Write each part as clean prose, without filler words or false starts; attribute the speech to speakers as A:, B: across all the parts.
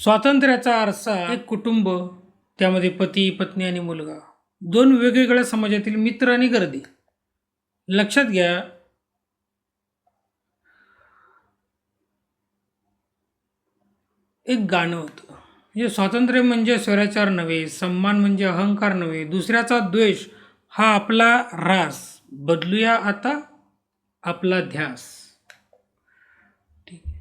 A: स्वातंत्र्याचा आरसा एक कुटुंब, त्यामध्ये पती, पत्नी आणि मुलगा, दोन वेगवेगळ्या समाजातील मित्र आणि गर्दी. लक्षात घ्या, एक गाणं होतं, म्हणजे स्वातंत्र्य म्हणजे स्वैराचार नव्हे, सन्मान म्हणजे अहंकार नव्हे, दुसऱ्याचा द्वेष हा आपला रास, बदलूया आता आपला ध्यास. ठीक आहे.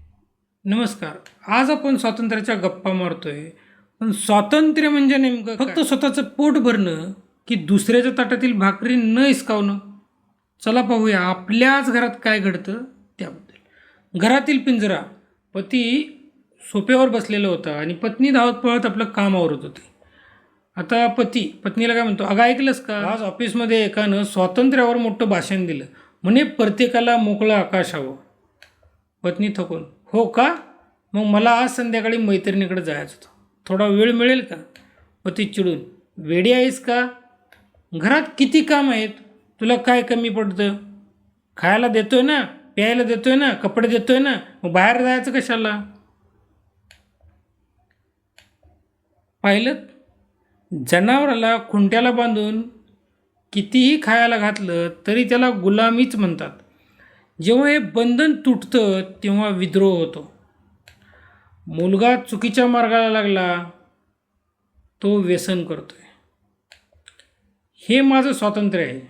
A: नमस्कार. आज आपण स्वातंत्र्याच्या गप्पा मारतोय, पण स्वातंत्र्य म्हणजे नेमकं फक्त स्वतःचं पोट भरणं की दुसऱ्याच्या ताटातील भाकरी न हिसकावणं? चला पाहूया आपल्याच घरात काय घडतं त्याबद्दल. घरातील पिंजरा. पती सोफ्यावर बसलेला होता आणि पत्नी धावत पळत आपलं काम आवरत होती. आता पती पत्नीला काय म्हणतो, अगं ऐकलंस का, आज ऑफिसमध्ये एकानं स्वातंत्र्यावर मोठं भाषण दिलं, म्हणे प्रत्येकाला मोकळं आकाश हवं. पत्नी थकून, हो का, मग मला आज संध्याकाळी मैत्रिणीकडे जायचं होतं, थोडा वेळ मिळेल का? पती चिडून, वेडी आहेस का, घरात किती काम आहेत, तुला काय कमी पडतं? खायला देतोय ना, प्यायला देतोय ना, कपडे देतोय ना, मग बाहेर जायचं कशाला? पाहिलं, जनावराला खुंट्याला बांधून कितीही खायला घातलं तरी त्याला गुलामीच म्हणतात. जेव्हा हे बंधन तुटतं तेव्हा विद्रोह होतो. मुलगा चुकीच्या मार्गाला लागला, तो व्यसन करतोय. हे माझं स्वातंत्र्य आहे,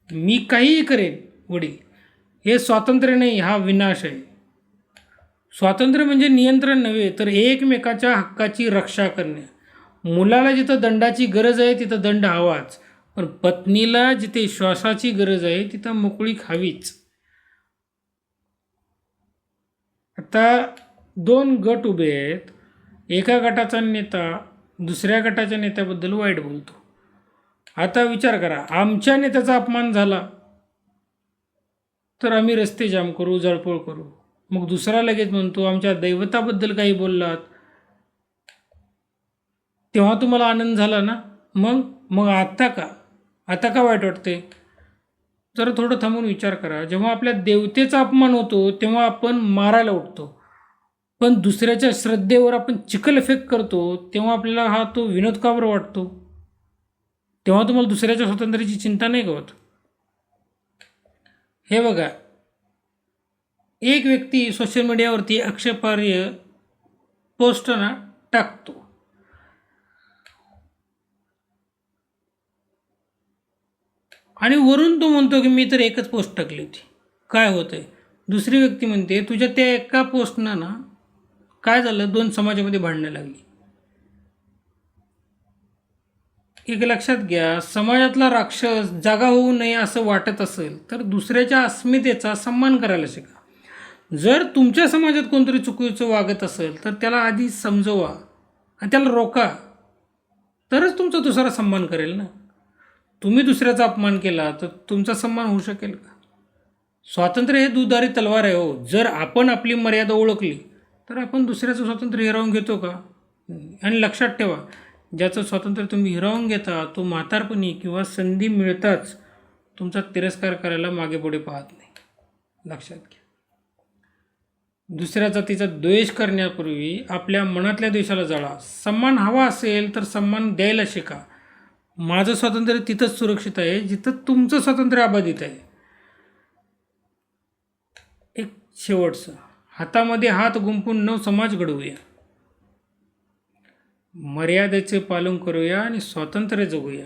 A: मी काहीही करेन वडील, हे स्वातंत्र्य नाही, हा विनाश आहे. स्वातंत्र्य म्हणजे नियंत्रण नव्हे, तर एकमेकाच्या हक्काची रक्षा करणे. मुलाला जिथं दंडाची गरज आहे तिथं दंड हवाच, पण पत्नीला जिथे श्वासाची गरज आहे तिथं मोकळीक हवीच. आता दोन गट उभे आहेत, एका गटाचा नेता दुसऱ्या गटाच्या नेत्याबद्दल वाईट बोलतो. आता विचार करा, आमच्या नेत्याचा अपमान झाला तर आम्ही रस्ते जाम करू, जळपोळ करू. मग दुसरा लगेच म्हणतो, आमच्या दैवताबद्दल काही बोललात तेव्हा तुम्हाला आनंद झाला ना, मग मग आता का वाईट वाटते? जरा थोडं थांबून विचार करा. जेव्हा आपल्या देवतेचा अपमान होतो तेव्हा आपण मारायला उठतो, पण दुसऱ्याच्या श्रद्धेवर आपण चिखलफेक करतो तेव्हा आपल्याला हा तो विनोद का बरं वाटतो? तेव्हा तुम्हाला दुसऱ्याच्या स्वातंत्र्याची चिंता नाही का होत? हे बघा, एक व्यक्ती सोशल मीडियावरती आक्षेपार्ह पोस्ट टाकतो आणि वरून तो म्हणतो की मी तर एकच पोस्ट टाकली होती, काय होतं आहे? दुसरी व्यक्ती म्हणते, तुझ्या त्या एका पोस्टनं ना काय झालं, दोन समाजामध्ये भांडणं लागली. एक लक्षात घ्या, समाजातला राक्षस जागा होऊ नये असं वाटत असेल तर दुसऱ्याच्या अस्मितेचा सन्मान करायला शिका. जर तुमच्या समाजात कोणतरी चुकीचं वागत असेल तर त्याला आधी समजवा आणि त्याला रोका, तरच तुमचा दुसरा सन्मान करेल ना. तुम्ही दुसऱ्याचा अपमान केला तर तुमचा सन्मान होऊ शकेल का? स्वातंत्र्य हे दुधारी तलवार आहे हो. जर आपण आपली मर्यादा ओळखली तर आपण दुसऱ्याचं स्वातंत्र्य हिरावून घेतो का? आणि लक्षात ठेवा, ज्याचं स्वातंत्र्य तुम्ही हिरावून घेता तो म्हातारपणी किंवा संधी मिळताच तुमचा तिरस्कार करायला मागे पुढे पाहत नाही. लक्षात घ्या. दुसऱ्या जातीचा द्वेष करण्यापूर्वी आपल्या मनातल्या द्वेषाला जाळा. सन्मान हवा असेल तर सन्मान द्यायला शिका. माझं स्वातंत्र्य तिथंच सुरक्षित आहे जिथं तुमचं स्वातंत्र्य अबाधित आहे. एक शेवटचं, हातामध्ये हात गुंफून नव समाज घडवूया, मर्यादेचे पालन करूया आणि स्वातंत्र्य जगूया.